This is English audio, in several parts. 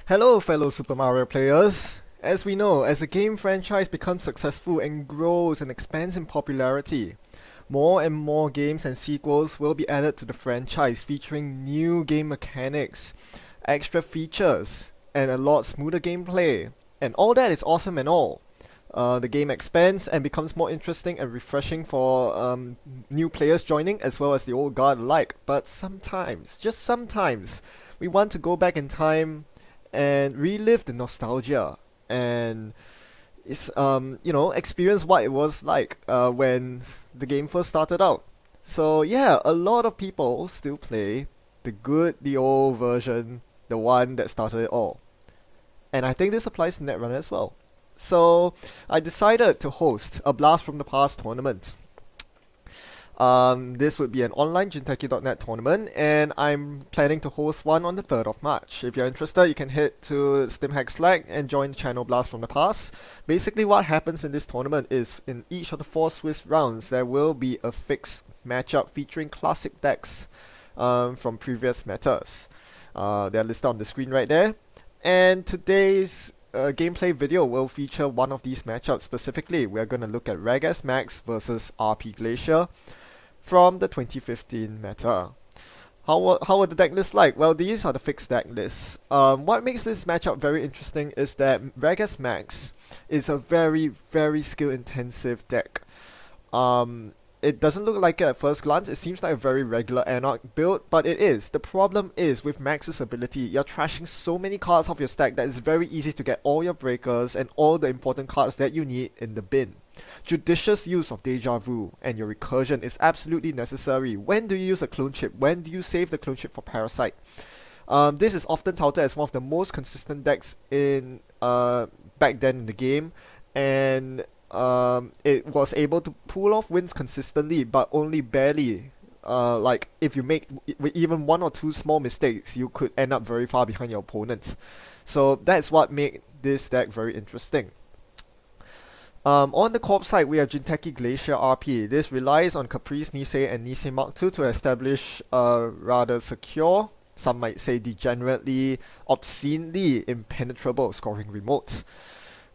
Hello fellow Super Mario players! As we know, as a game franchise becomes successful and grows and expands in popularity, more and more games and sequels will be added to the franchise featuring new game mechanics, extra features, and a lot smoother gameplay. And all that is awesome and all. The game expands and becomes more interesting and refreshing for new players joining as well as the old guard alike. But sometimes, just sometimes, we want to go back in time and relive the nostalgia and experience what it was like when the game first started out. So yeah, a lot of people still play the old version, the one that started it all. And I think this applies to Netrunner as well. So I decided to host a Blast from the Past tournament. This would be an online Jinteki.net tournament, and I'm planning to host one on the 3rd of March. If you're interested, you can head to StimHack Slack and join the channel Blast from the Past. Basically, what happens in this tournament is in each of the 4 Swiss rounds, there will be a fixed matchup featuring classic decks from previous metas. They're listed on the screen right there. And today's gameplay video will feature one of these matchups specifically. We're going to look at RegAss Max versus RP Glacier from the 2015 meta. How are the deck lists like? Well, these are the fixed deck lists. What makes this matchup very interesting is that RegAss Max is a very, very skill intensive deck. It doesn't look like it at first glance. It seems like a very regular Anarch build, but it is. The problem is, with Max's ability, you're trashing so many cards off your stack that it's very easy to get all your breakers and all the important cards that you need in the bin. Judicious use of Deja Vu and your recursion is absolutely necessary. When do you use a clone chip? When do you save the clone chip for Parasite? This is often touted as one of the most consistent decks in back then in the game, and it was able to pull off wins consistently, but only barely. Like, if you make even 1 or 2 small mistakes, you could end up very far behind your opponent. So that's what made this deck very interesting. On the corp side, we have Jinteki Glacier RP. This relies on Caprice Nisei and Nisei Mark II to establish a rather secure, some might say degenerately, obscenely impenetrable scoring remote.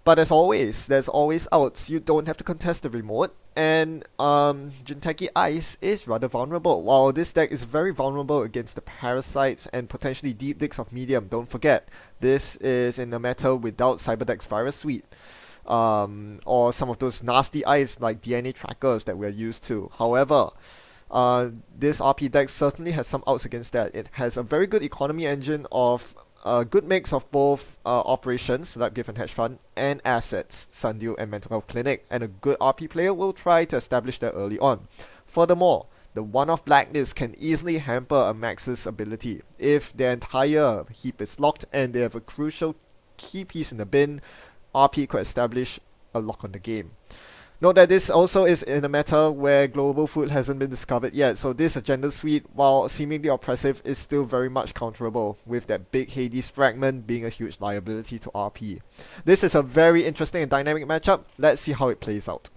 But as always, there's always outs. You don't have to contest the remote, and Jinteki Ice is rather vulnerable. While this deck is very vulnerable against the Parasites and potentially deep decks of medium, don't forget, this is in a meta without Cyberdeck's Virus Suite. Or some of those nasty ice like DNA trackers that we're used to. However, this RP deck certainly has some outs against that. It has a very good economy engine of a good mix of both operations, Lab Gift and Hedge Fund, and assets, Sundew and Mental Health Clinic, and a good RP player will try to establish that early on. Furthermore, the one-off blacklist can easily hamper a Max's ability. If their entire heap is locked and they have a crucial key piece in the bin, RP could establish a lock on the game. Note that this also is in a meta where global food hasn't been discovered yet, so this agenda suite, while seemingly oppressive, is still very much counterable, with that big Hades fragment being a huge liability to RP. This is a very interesting and dynamic matchup. Let's see how it plays out.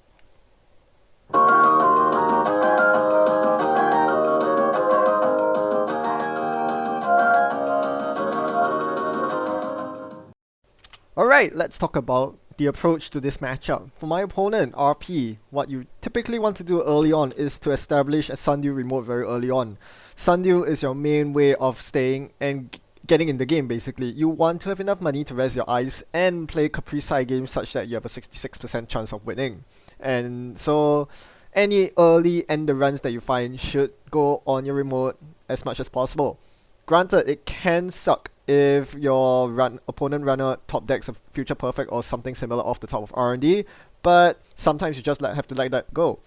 Alright, let's talk about the approach to this matchup. For my opponent, RP, what you typically want to do early on is to establish a Sundew remote very early on. Sundew is your main way of staying and getting in the game, basically. You want to have enough money to res your ice and play Caprice side games such that you have a 66% chance of winning. And so any early end runs that you find should go on your remote as much as possible. Granted, it can suck if your opponent runner top decks a Future Perfect or something similar off the top of R&D, but sometimes you just have to let that go.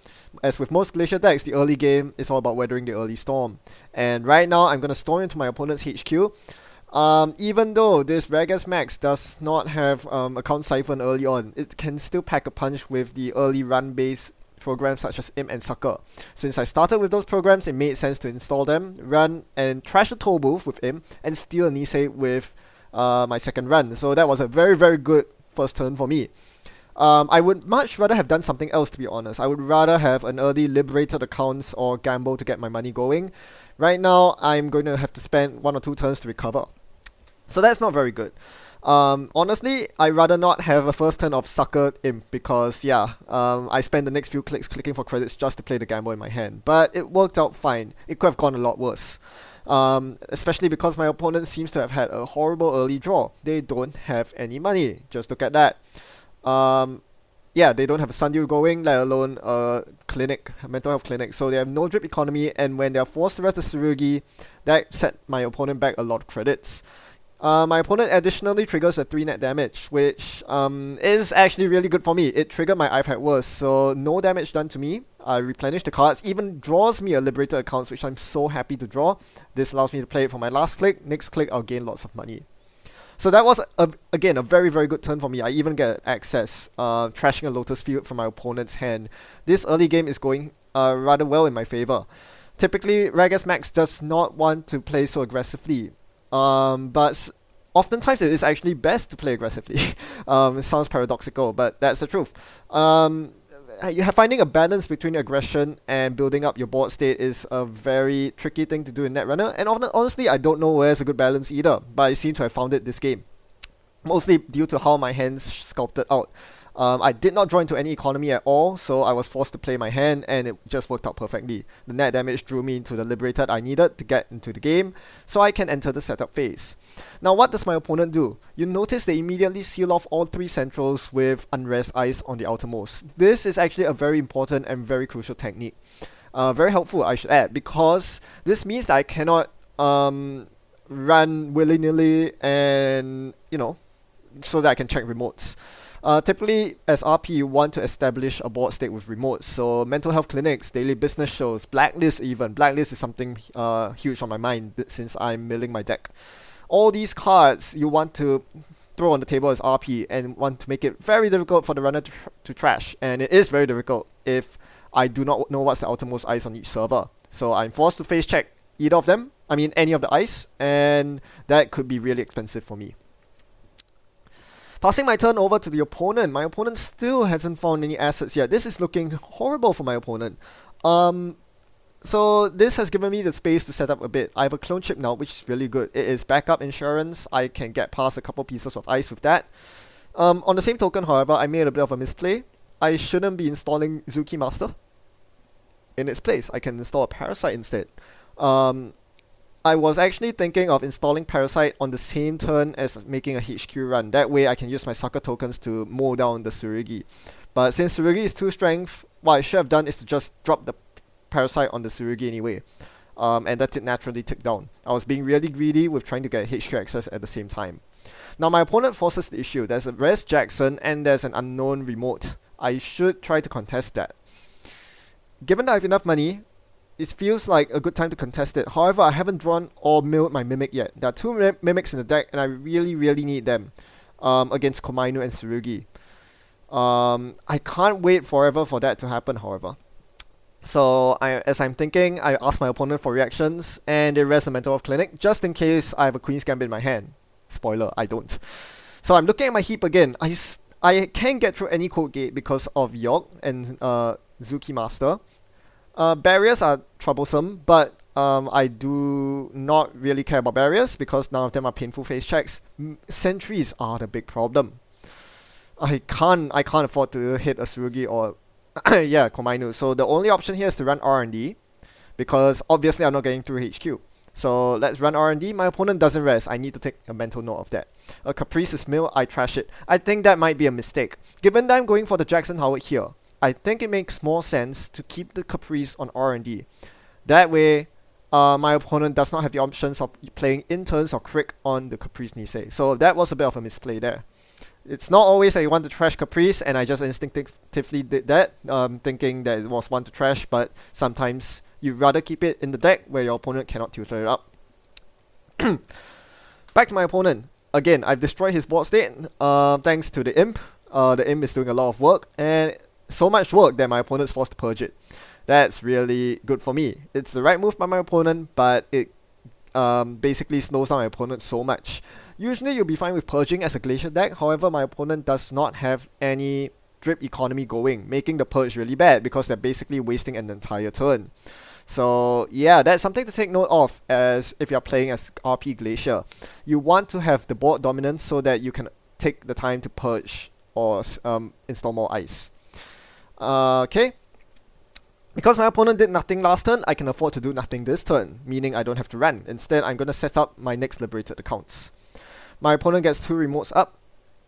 As with most Glacier decks, the early game is all about weathering the early storm. And right now, I'm going to storm into my opponent's HQ. Even though this RegAss Max does not have account siphon early on, it can still pack a punch with the early run-based programs such as Imp and Sucker. Since I started with those programs, it made sense to install them, run and trash the toll booth with Imp, and steal a Nisei with my second run. So that was a very, very good first turn for me. I would much rather have done something else, to be honest. I would rather have an early liberated accounts or gamble to get my money going. Right now, I'm going to have to spend 1 or 2 turns to recover. So that's not very good. Honestly, I'd rather not have a first turn of Sucker Imp because, yeah, I spent the next few clicks clicking for credits just to play the gamble in my hand. But it worked out fine. It could have gone a lot worse. Especially because my opponent seems to have had a horrible early draw. They don't have any money. Just look at that. Yeah, they don't have a Sundew going, let alone a clinic, a mental health clinic. So they have no drip economy, and when they're forced to rest the Tsurugi, that set my opponent back a lot of credits. My opponent additionally triggers a 3 net damage, which is actually really good for me. It triggered my I've had worse, so no damage done to me. I replenish the cards, even draws me a Liberated account, which I'm so happy to draw. This allows me to play it for my last click. Next click, I'll gain lots of money. So that was, again, a very, very good turn for me. I even get access, trashing a Lotus Field from my opponent's hand. This early game is going rather well in my favor. Typically, RegAss Max does not want to play so aggressively. But oftentimes it is actually best to play aggressively. It sounds paradoxical, but that's the truth. Finding a balance between aggression and building up your board state is a very tricky thing to do in Netrunner, and honestly, I don't know where's a good balance either, but I seem to have found it this game. Mostly due to how my hands sculpted out. I did not draw into any economy at all, so I was forced to play my hand, and it just worked out perfectly. The net damage drew me into the Liberated I needed to get into the game, so I can enter the setup phase. Now, what does my opponent do? You notice they immediately seal off all 3 centrals with Unrest Ice on the outermost. This is actually a very important and very crucial technique. Very helpful, I should add, because this means that I cannot run willy-nilly and, so that I can check remotes. Typically, as RP, you want to establish a board state with remotes. So, mental health clinics, daily business shows, blacklist even. Blacklist is something huge on my mind since I'm milling my deck. All these cards you want to throw on the table as RP and want to make it very difficult for the runner to trash. And it is very difficult if I do not know what's the outermost ice on each server. So, I'm forced to face check either of them. Any of the ice. And that could be really expensive for me. Passing my turn over to the opponent. My opponent still hasn't found any assets yet. This is looking horrible for my opponent. So this has given me the space to set up a bit. I have a clone chip now, which is really good. It is backup insurance. I can get past a couple pieces of ice with that. On the same token, however, I made a bit of a misplay. I shouldn't be installing Zuki Master in its place. I can install a Parasite instead. I was actually thinking of installing Parasite on the same turn as making a HQ run. That way I can use my sucker tokens to mow down the Tsurugi. But since Tsurugi is 2 strength, what I should have done is to just drop the Parasite on the Tsurugi anyway. And let it naturally tick down. I was being really greedy with trying to get HQ access at the same time. Now my opponent forces the issue. There's a Res Jackson and there's an unknown remote. I should try to contest that. Given that I have enough money, it feels like a good time to contest it. However, I haven't drawn or milled my Mimic yet. There are 2 Mimics in the deck, and I really, really need them against Komainu and Tsurugi. I can't wait forever for that to happen, however. So, as I'm thinking, I ask my opponent for reactions, and they rest a Mental Health Clinic, just in case I have a Queen's Gambit in my hand. Spoiler, I don't. So I'm looking at my heap again. I can't get through any code gate because of York and Zuki Master. Barriers are troublesome, but I do not really care about barriers because none of them are painful face checks. Sentries are the big problem. I can't afford to hit a Tsurugi or Komainu. So the only option here is to run R&D because obviously I'm not getting through HQ. So let's run R&D. My opponent doesn't rest. I need to take a mental note of that. A Caprice is mill. I trash it. I think that might be a mistake. Given that I'm going for the Jackson Howard here, I think it makes more sense to keep the Caprice on R&D. That way, my opponent does not have the options of playing interns or Crick on the Caprice Nisei. So that was a bit of a misplay there. It's not always that you want to trash Caprice, and I just instinctively did that, thinking that it was one to trash, but sometimes you'd rather keep it in the deck where your opponent cannot tutor it up. Back to my opponent. Again, I've destroyed his board state, thanks to the Imp. The Imp is doing a lot of work, and so much work that my opponent's forced to purge it. That's really good for me. It's the right move by my opponent, but it basically slows down my opponent so much. Usually you'll be fine with purging as a Glacier deck, however my opponent does not have any drip economy going, making the purge really bad because they're basically wasting an entire turn. So yeah, that's something to take note of as if you're playing as RP Glacier. You want to have the board dominance so that you can take the time to purge or install more ice. Okay. Because my opponent did nothing last turn, I can afford to do nothing this turn, meaning I don't have to run. Instead, I'm going to set up my next liberated accounts. My opponent gets 2 remotes up,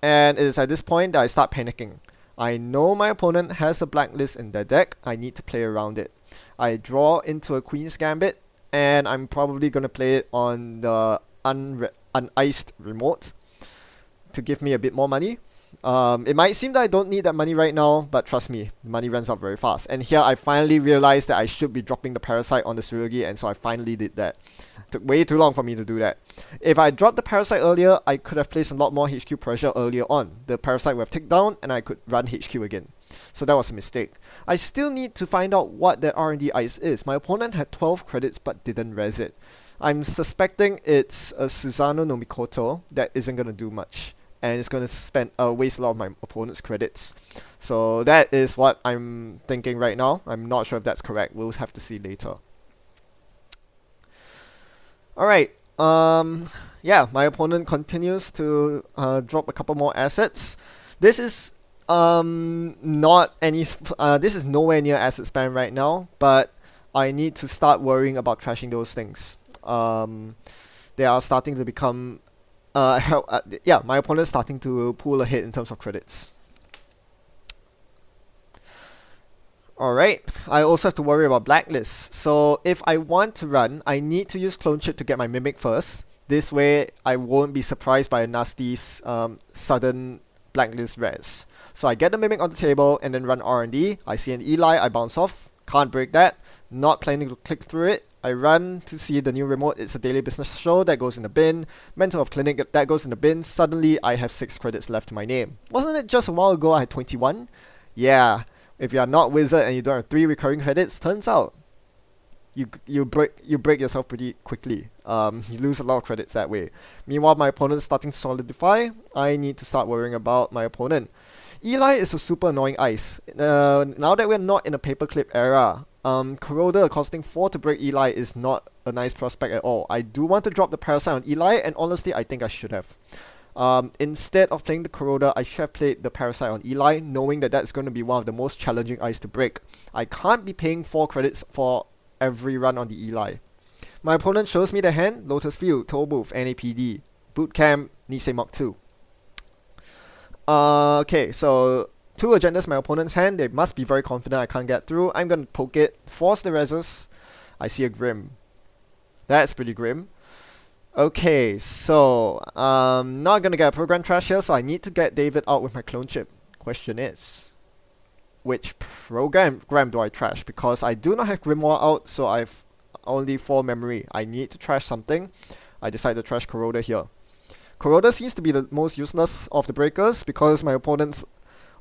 and it is at this point that I start panicking. I know my opponent has a blacklist in their deck, I need to play around it. I draw into a Queen's Gambit, and I'm probably going to play it on the uniced remote to give me a bit more money. It might seem that I don't need that money right now, but trust me, money runs out very fast. And here I finally realized that I should be dropping the Parasite on the Tsurugi, and so I finally did that. Took way too long for me to do that. If I dropped the Parasite earlier, I could have placed a lot more HQ pressure earlier on. The Parasite would have ticked down, and I could run HQ again. So that was a mistake. I still need to find out what that R&D ice is. My opponent had 12 credits but didn't res it. I'm suspecting it's a Susano no Mikoto that isn't going to do much, and it's going to waste a lot of my opponent's credits. So that is what I'm thinking right now. I'm not sure if that's correct. We'll have to see later. Alright, yeah, my opponent continues to drop a couple more assets. This is this is nowhere near asset spam right now, but I need to start worrying about trashing those things. They are starting to become yeah, my opponent's starting to pull ahead in terms of credits. Alright, I also have to worry about blacklists. So if I want to run, I need to use Clone Chip to get my Mimic first. This way, I won't be surprised by a nasty sudden blacklist res. So I get the Mimic on the table and then run R&D. I see an Eli, I bounce off. Can't break that. Not planning to click through it. I run to see the new remote. It's a daily business show that goes in the bin. Mental of Clinic that goes in the bin. Suddenly, I have 6 credits left to my name. Wasn't it just a while ago I had 21? Yeah. If you are not Wizard and you don't have 3 recurring credits, turns out you break yourself pretty quickly. You lose a lot of credits that way. Meanwhile, my opponent's starting to solidify. I need to start worrying about my opponent. Eli is a super annoying ice. Now that we're not in a paperclip era, Corroder costing 4 to break Eli is not a nice prospect at all. I do want to drop the Parasite on Eli, and honestly, I think I should have. Instead of playing the Corroder, I should have played the Parasite on Eli, knowing that that's going to be one of the most challenging ice to break. I can't be paying 4 credits for every run on the Eli. My opponent shows me the hand, Lotus Field, Toll Booth, NAPD, Bootcamp, Nisei Mach 2. Okay, so 2 agendas my opponent's hand. They must be very confident I can't get through. I'm going to poke it, force the reses. I see a Grim. That's pretty grim. Okay, so not gonna get a program trash here, so I need to get David out with my Clone Chip. Question is, which program do I trash? Because I do not have Grimoire out, so I've only 4 memory. I need to trash something. I decide to trash Corroder here. Corroder seems to be the most useless of the breakers because my opponent's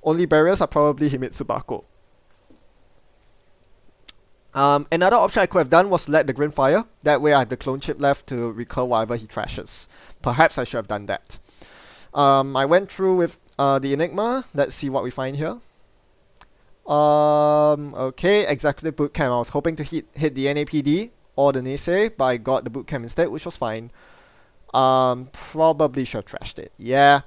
only barriers are probably Himitsu Bako. Another option I could have done was to let the Grin fire. That way I have the Clone Chip left to recur whatever he trashes. Perhaps I should have done that. I went through with the Enigma. Let's see what we find here. Okay, Executive Bootcamp. I was hoping to hit the NAPD or the Nisei, but I got the Bootcamp instead, which was fine. Probably should have trashed it. Yeah.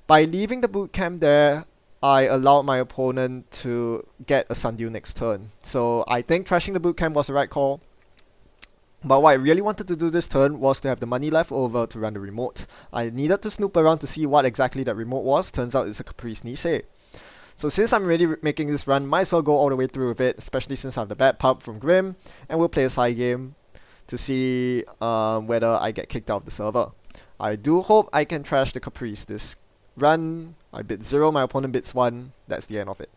By leaving the Bootcamp there, I allowed my opponent to get a Sundew next turn. So I think trashing the Bootcamp was the right call. But what I really wanted to do this turn was to have the money left over to run the remote. I needed to snoop around to see what exactly that remote was. Turns out it's a Caprice Nisei. So since I'm already making this run, might as well go all the way through with it, especially since I have the bad pub from Grim, and we'll play a side game to see whether I get kicked out of the server. I do hope I can trash the Caprice this run. I bid 0, my opponent bids 1. That's the end of it.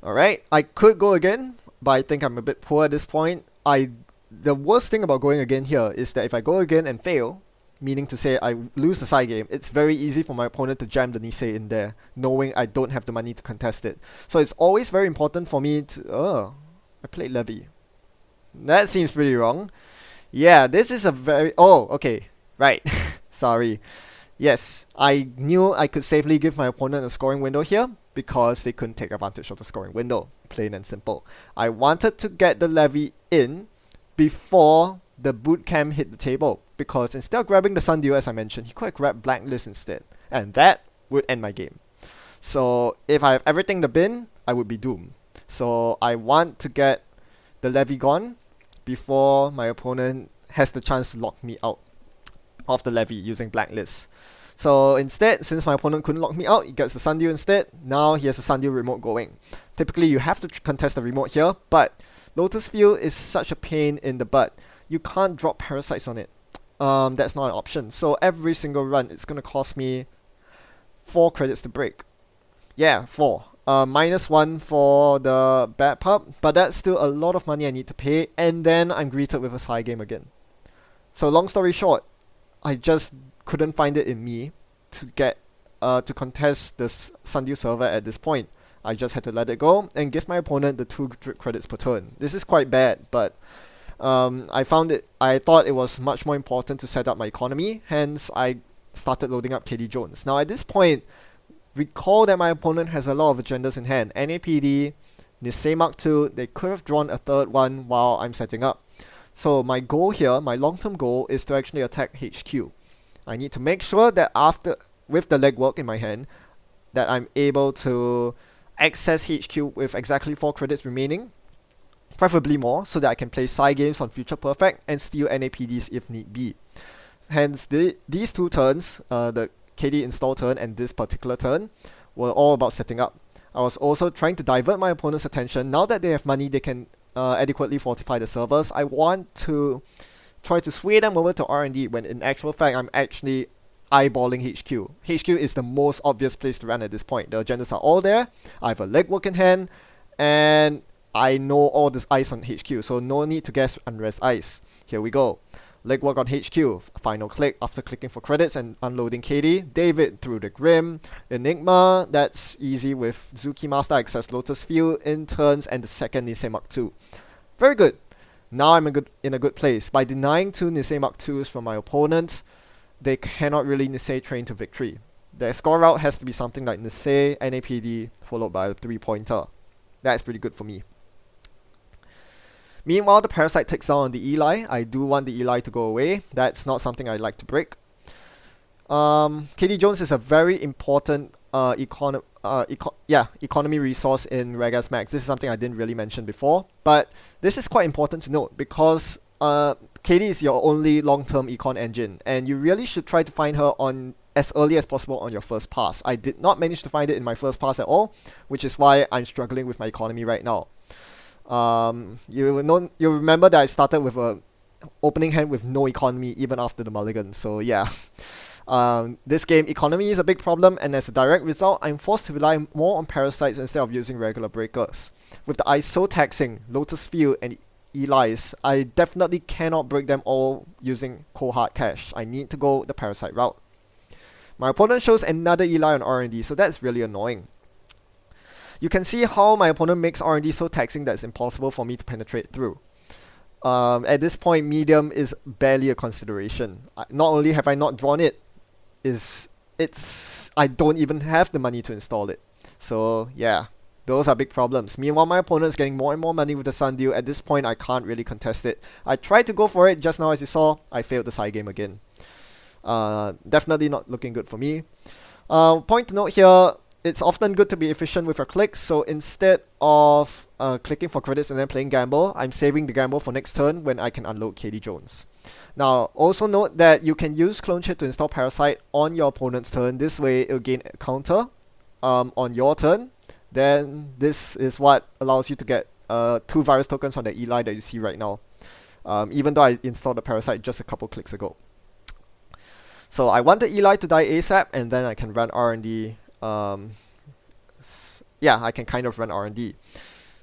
Alright, I could go again, but I think I'm a bit poor at this point. The worst thing about going again here is that if I go again and fail, meaning to say I lose the side game, it's very easy for my opponent to jam the Nisei in there, knowing I don't have the money to contest it. So it's always very important for me to... I played Levy. That seems pretty wrong. Yeah, this is a very... Oh, okay. Right. Sorry. Yes, I knew I could safely give my opponent a scoring window here, because they couldn't take advantage of the scoring window, plain and simple. I wanted to get the levy in before the boot camp hit the table, because instead of grabbing the Sundew, as I mentioned, he could have grabbed Blacklist instead, and that would end my game. So if I have everything in the bin, I would be doomed. So I want to get the levy gone before my opponent has the chance to lock me out of the levy using Blacklist. So instead, since my opponent couldn't lock me out, he gets the Sundew instead. Now he has a Sundew remote going. Typically, you have to contest the remote here, but Lotus Field is such a pain in the butt. You can't drop parasites on it. That's not an option. So every single run, it's going to cost me 4 credits to break. Yeah, 4. -1 for the bad pup, but that's still a lot of money I need to pay, and then I'm greeted with a side game again. So long story short, I just couldn't find it in me to get to contest this Sundew server at this point. I just had to let it go and give my opponent the 2 drip credits per turn. This is quite bad, but I thought it was much more important to set up my economy, hence I started loading up KD Jones. Now at this point, recall that my opponent has a lot of agendas in hand. NAPD, Nisei Mark II, they could have drawn a third one while I'm setting up. So my goal here, my long-term goal, is to actually attack HQ. I need to make sure that with the legwork in my hand, that I'm able to access HQ with exactly 4 credits remaining, preferably more, so that I can play side games on Future Perfect and steal NAPDs if need be. Hence, these 2 turns, the KD install turn and this particular turn, were all about setting up. I was also trying to divert my opponent's attention. Now that they have money, they can adequately fortify the servers. I want to try to sway them over to R&D, when in actual fact I'm actually eyeballing HQ. HQ is the most obvious place to run at this point. The agendas are all there, I have a legwork in hand, and I know all this ice on HQ, so no need to guess unrest ice. Here we go. Legwork on HQ, final click after clicking for credits and unloading KD. David through the Grim. Enigma, that's easy with Zuki Master access Lotus Field in turns and the second Nisei Mark II. Very good. Now I'm in a good place. By denying 2 Nisei Mark IIs from my opponent, they cannot really Nisei train to victory. Their score route has to be something like Nisei, NAPD, followed by a 3-pointer. That's pretty good for me. Meanwhile, the Parasite takes down on the Eli. I do want the Eli to go away. That's not something I'd like to break. KD Jones is a very important economy resource in RegAss Max. This is something I didn't really mention before, but this is quite important to note because KD is your only long-term econ engine, and you really should try to find her on as early as possible on your first pass. I did not manage to find it in my first pass at all, which is why I'm struggling with my economy right now. You remember that I started with a opening hand with no economy even after the mulligan, so yeah. This game, economy is a big problem, and as a direct result, I'm forced to rely more on parasites instead of using regular breakers. With the ice so taxing, Lotus Field and Eli's, I definitely cannot break them all using cold hard cash. I need to go the parasite route. My opponent shows another Eli on R&D, so that's really annoying. You can see how my opponent makes R&D so taxing that it's impossible for me to penetrate through. At this point, medium is barely a consideration. Not only have I not drawn it, I don't even have the money to install it. So yeah, those are big problems. Meanwhile, my opponent is getting more and more money with the Sundew. At this point, I can't really contest it. I tried to go for it just now, as you saw. I failed the side game again. Definitely not looking good for me. Point to note here, it's often good to be efficient with your clicks, so instead of clicking for credits and then playing gamble, I'm saving the gamble for next turn when I can unload KD Jones. Now, also note that you can use Clone Chip to install Parasite on your opponent's turn. This way, it'll gain a counter on your turn. Then this is what allows you to get 2 virus tokens on the Eli that you see right now, even though I installed the Parasite just a couple clicks ago. So I want the Eli to die ASAP, and then I can run R&D. I can kind of run R&D.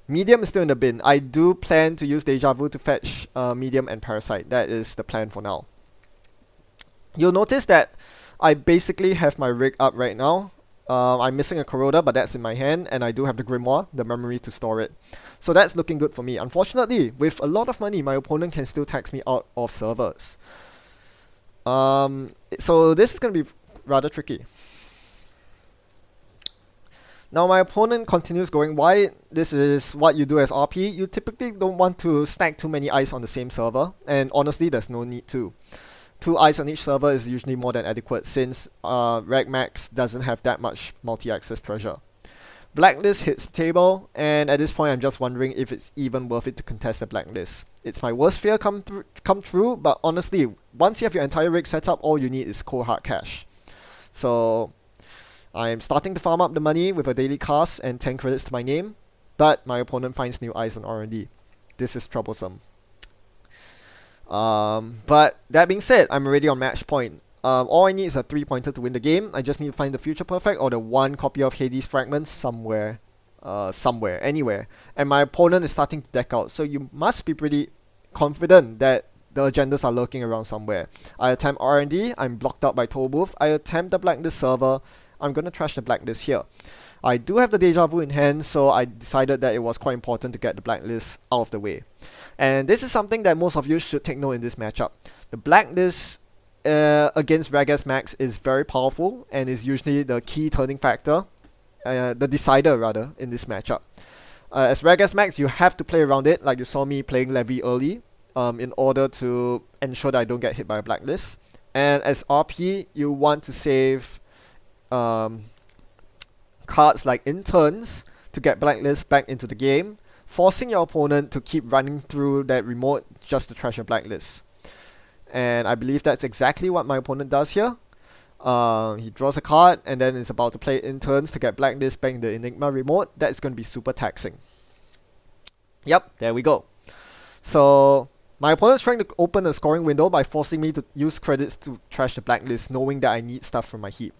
Medium is still in the bin. I do plan to use Deja Vu to fetch Medium and Parasite. That is the plan for now. You'll notice that I basically have my rig up right now. I'm missing a Corroder, but that's in my hand, and I do have the Grimoire, the memory to store it. So that's looking good for me. Unfortunately, with a lot of money, my opponent can still tax me out of servers. So this is going to be rather tricky. Now my opponent continues going wide. This is what you do as RP. You typically don't want to stack too many eyes on the same server, and honestly there's no need to. 2 eyes on each server is usually more than adequate since RegMax doesn't have that much multi-access pressure. Blacklist hits the table, and at this point I'm just wondering if it's even worth it to contest the blacklist. It's my worst fear come true, but honestly, once you have your entire rig set up, all you need is cold hard cash. So I'm starting to farm up the money with a daily cast and 10 credits to my name, but my opponent finds new eyes on R&D. This is troublesome. But that being said, I'm already on match point. All I need is a 3-pointer to win the game. I just need to find the future perfect or the 1 copy of Hades fragments somewhere, anywhere. And my opponent is starting to deck out, so you must be pretty confident that the agendas are lurking around somewhere. I attempt R&D, I'm blocked out by Tollbooth. I attempt the blacklist server, I'm gonna trash the blacklist here. I do have the deja vu in hand, so I decided that it was quite important to get the blacklist out of the way. And this is something that most of you should take note in this matchup. The blacklist against RegAss Max is very powerful and is usually the key turning factor, the decider rather, in this matchup. As RegAss Max, you have to play around it, like you saw me playing Levy early, in order to ensure that I don't get hit by a blacklist. And as RP, you want to save cards like interns to get blacklist back into the game, forcing your opponent to keep running through that remote just to trash your blacklist. And I believe that's exactly what my opponent does here. He draws a card and then is about to play interns to get blacklist back in the Enigma remote. That's going to be super taxing. Yep, there we go. So my opponent's trying to open a scoring window by forcing me to use credits to trash the blacklist, knowing that I need stuff from my heap.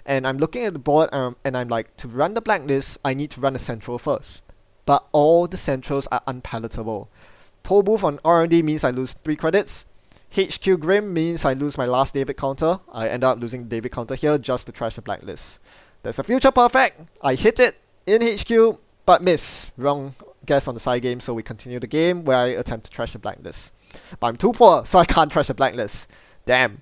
And I'm looking at the board and I'm like, to run the blacklist, I need to run a central first. But all the centrals are unpalatable. Tollbooth on R&D means I lose 3 credits. HQ Grim means I lose my last David counter. I end up losing the David counter here just to trash the blacklist. There's a future perfect. I hit it in HQ, but miss. Wrong guess on the side game, so we continue the game where I attempt to trash the blacklist. But I'm too poor, so I can't trash the blacklist. Damn.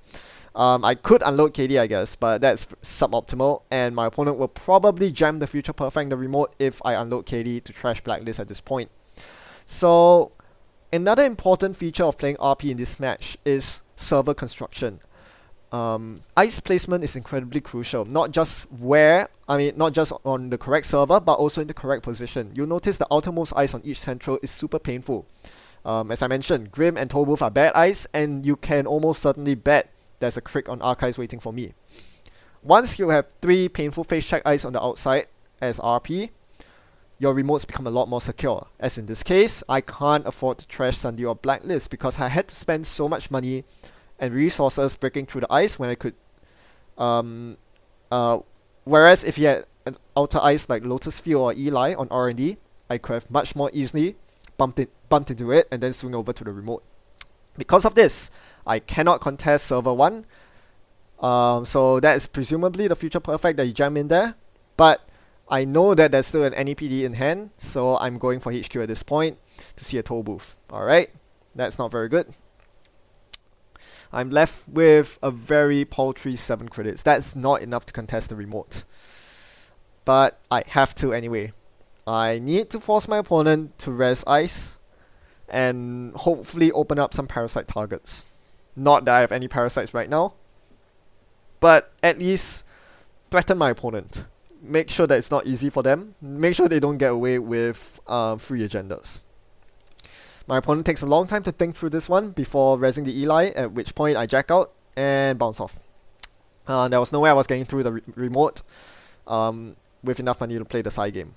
I could unload KD, I guess, but that's suboptimal, and my opponent will probably jam the future perfect in the remote if I unload KD to trash blacklist at this point. So another important feature of playing RP in this match is server construction. Ice placement is incredibly crucial, not just on the correct server, but also in the correct position. You'll notice the outermost ice on each central is super painful. As I mentioned, Grim and Tollbooth are bad ice, and you can almost certainly bet there's a crick on archives waiting for me. Once you have 3 painful face check ice on the outside as RP, your remotes become a lot more secure. As in this case, I can't afford to trash Sunday or blacklist because I had to spend so much money and resources breaking through the ice when I could. Whereas if you had an outer ice like Lotus Field or Eli on R&D, I could have much more easily bumped into it and then swing over to the remote. Because of this, I cannot contest server 1. So that is presumably the future perfect that you jam in there. But I know that there's still an NEPD in hand, so I'm going for HQ at this point to see a Tollbooth. Alright, that's not very good. I'm left with a very paltry 7 credits. That's not enough to contest the remote. But I have to anyway. I need to force my opponent to res ice and hopefully open up some parasite targets. Not that I have any parasites right now, but at least threaten my opponent. Make sure that it's not easy for them. Make sure they don't get away with free agendas. My opponent takes a long time to think through this one before resing the Eli, at which point I jack out and bounce off. There was no way I was getting through the remote with enough money to play the side game.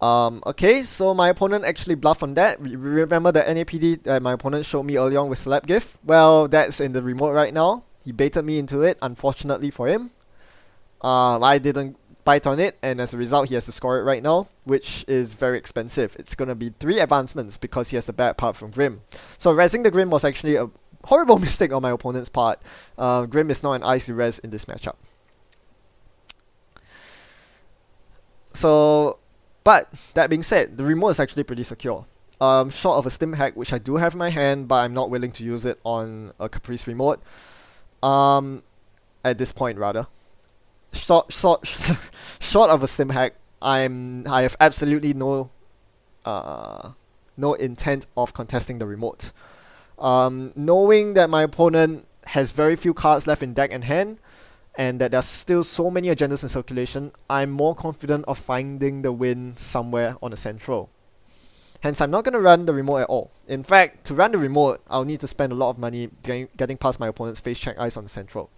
Okay, so my opponent actually bluffed on that. Remember the NAPD that my opponent showed me early on with Celeb Gift? Well, that's in the remote right now. He baited me into it, unfortunately for him. I didn't bite on it, and as a result, he has to score it right now, which is very expensive. It's gonna be 3 advancements because he has the bad part from Grim. So resing the Grim was actually a horrible mistake on my opponent's part. Grim is not an icy res in this matchup. So, but that being said, the remote is actually pretty secure. Short of a stim hack, which I do have in my hand, but I'm not willing to use it on a Caprice remote. at this point rather. Short short of a stim hack, I have absolutely no intent of contesting the remote. Knowing that my opponent has very few cards left in deck and hand, and that there's still so many agendas in circulation, I'm more confident of finding the win somewhere on the central. Hence, I'm not going to run the remote at all. In fact, to run the remote, I'll need to spend a lot of money getting past my opponent's face check ice on the central.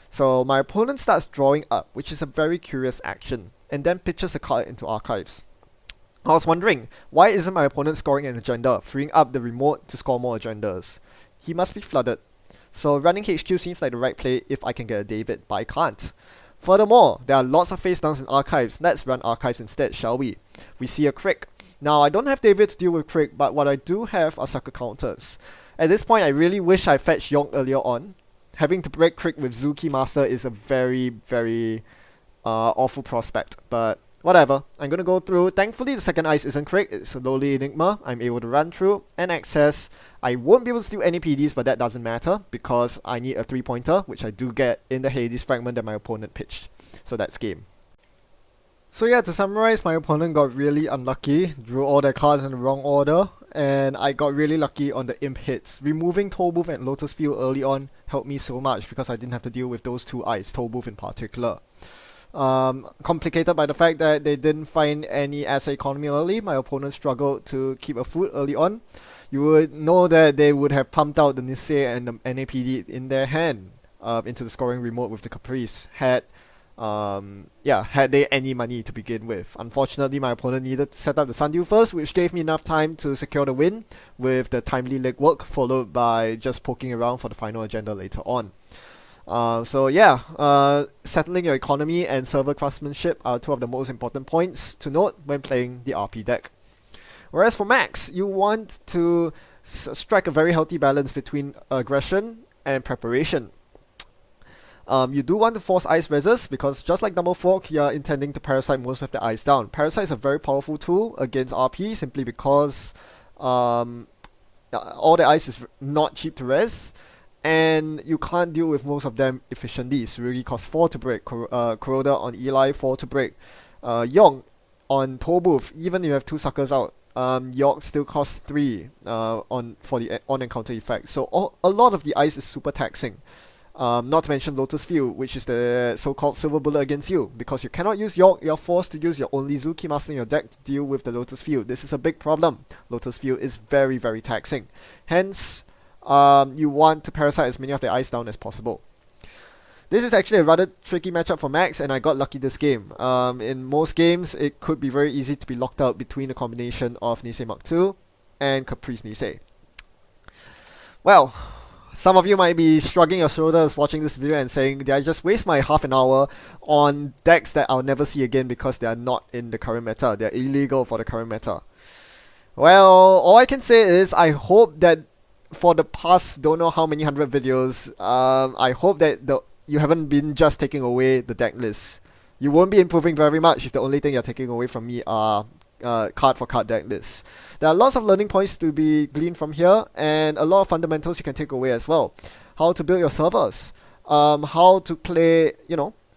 So my opponent starts drawing up, which is a very curious action, and then pitches a card into archives. I was wondering, why isn't my opponent scoring an agenda, freeing up the remote to score more agendas? He must be flooded. So running HQ seems like the right play if I can get a David, but I can't. Furthermore, there are lots of face downs in archives. Let's run archives instead, shall we? We see a Crick. Now, I don't have David to deal with Crick, but what I do have are sucker counters. At this point, I really wish I fetched Yonk earlier on. Having to break Crick with Zuki Master is a very, very awful prospect, but whatever. I'm gonna go through. Thankfully, the second ice isn't Crick, it's a lowly Enigma. I'm able to run through and access. I won't be able to steal any PDs, but that doesn't matter because I need a 3-pointer, which I do get in the Hades fragment that my opponent pitched. So that's game. So yeah, to summarize, my opponent got really unlucky, drew all their cards in the wrong order, and I got really lucky on the imp hits. Removing Tollbooth and Lotus Field early on helped me so much because I didn't have to deal with those two ice, Tollbooth in particular. Complicated by the fact that they didn't find any asset economy early. My opponent struggled to keep a foot early on. You would know that they would have pumped out the Nisei and the NAPD in their hand into the scoring remote with the Caprice had they any money to begin with. Unfortunately, my opponent needed to set up the Sundew first, which gave me enough time to secure the win with the timely legwork followed by just poking around for the final agenda later on. Settling your economy and server craftsmanship are two of the most important points to note when playing the RP deck. Whereas for Max, you want to strike a very healthy balance between aggression and preparation. You do want to force ice resist because just like Double Fork, you're intending to parasite most of the ice down. Parasite is a very powerful tool against RP simply because all the ice is not cheap to res, and you can't deal with most of them efficiently. Tsurugi costs 4 to break, Kuroda on Eli 4 to break, Yonk on Tollbooth, even if you have 2 suckers out, York still costs 3 for the on-encounter effect. So a lot of the ice is super taxing. Not to mention Lotus Field, which is the so-called silver bullet against you. Because you cannot use York, you're forced to use your only Zuki Master in your deck to deal with the Lotus Field. This is a big problem. Lotus Field is very, very taxing. Hence, you want to parasite as many of the ice down as possible. This is actually a rather tricky matchup for Max, and I got lucky this game. In most games, it could be very easy to be locked out between the combination of Nisei Mark II and Caprice Nisei. Well, some of you might be shrugging your shoulders watching this video and saying, did I just waste my half an hour on decks that I'll never see again because they are not in the current meta. They're illegal for the current meta. Well, all I can say is I hope that for the past don't know how many 100 videos, I hope that you haven't been just taking away the deck list. You won't be improving very much if the only thing you're taking away from me are card for card deck lists. There are lots of learning points to be gleaned from here, and a lot of fundamentals you can take away as well. How to build your servers, how to play,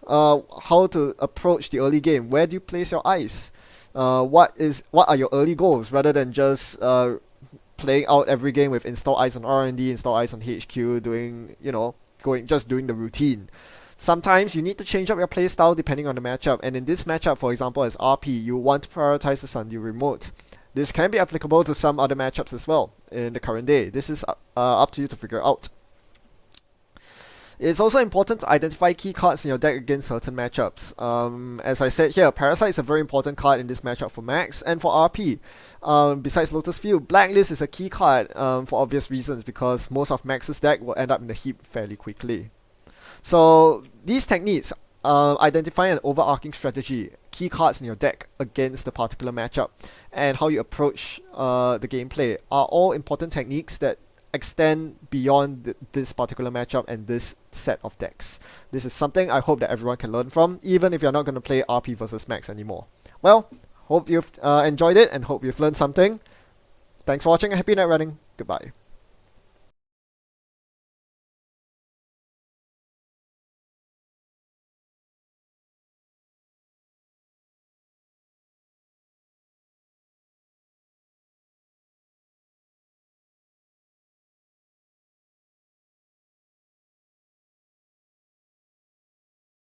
how to approach the early game. Where do you place your ice? What are your early goals rather than just playing out every game with install ice on R&D, install ice on HQ, doing the routine. Sometimes you need to change up your playstyle depending on the matchup, and in this matchup, for example, as RP, you want to prioritize the Sundew remote. This can be applicable to some other matchups as well in the current day. This is up to you to figure out. It's also important to identify key cards in your deck against certain matchups. As I said here, Parasite is a very important card in this matchup for Max and for RP. Besides Lotus Field, Blacklist is a key card for obvious reasons because most of Max's deck will end up in the heap fairly quickly. So these techniques, identifying an overarching strategy, key cards in your deck against the particular matchup, and how you approach the gameplay are all important techniques that extend beyond this particular matchup and this set of decks. This is something I hope that everyone can learn from, even if you're not going to play RP versus Max anymore. Well, hope you've enjoyed it and hope you've learned something. Thanks for watching and happy net running. Goodbye.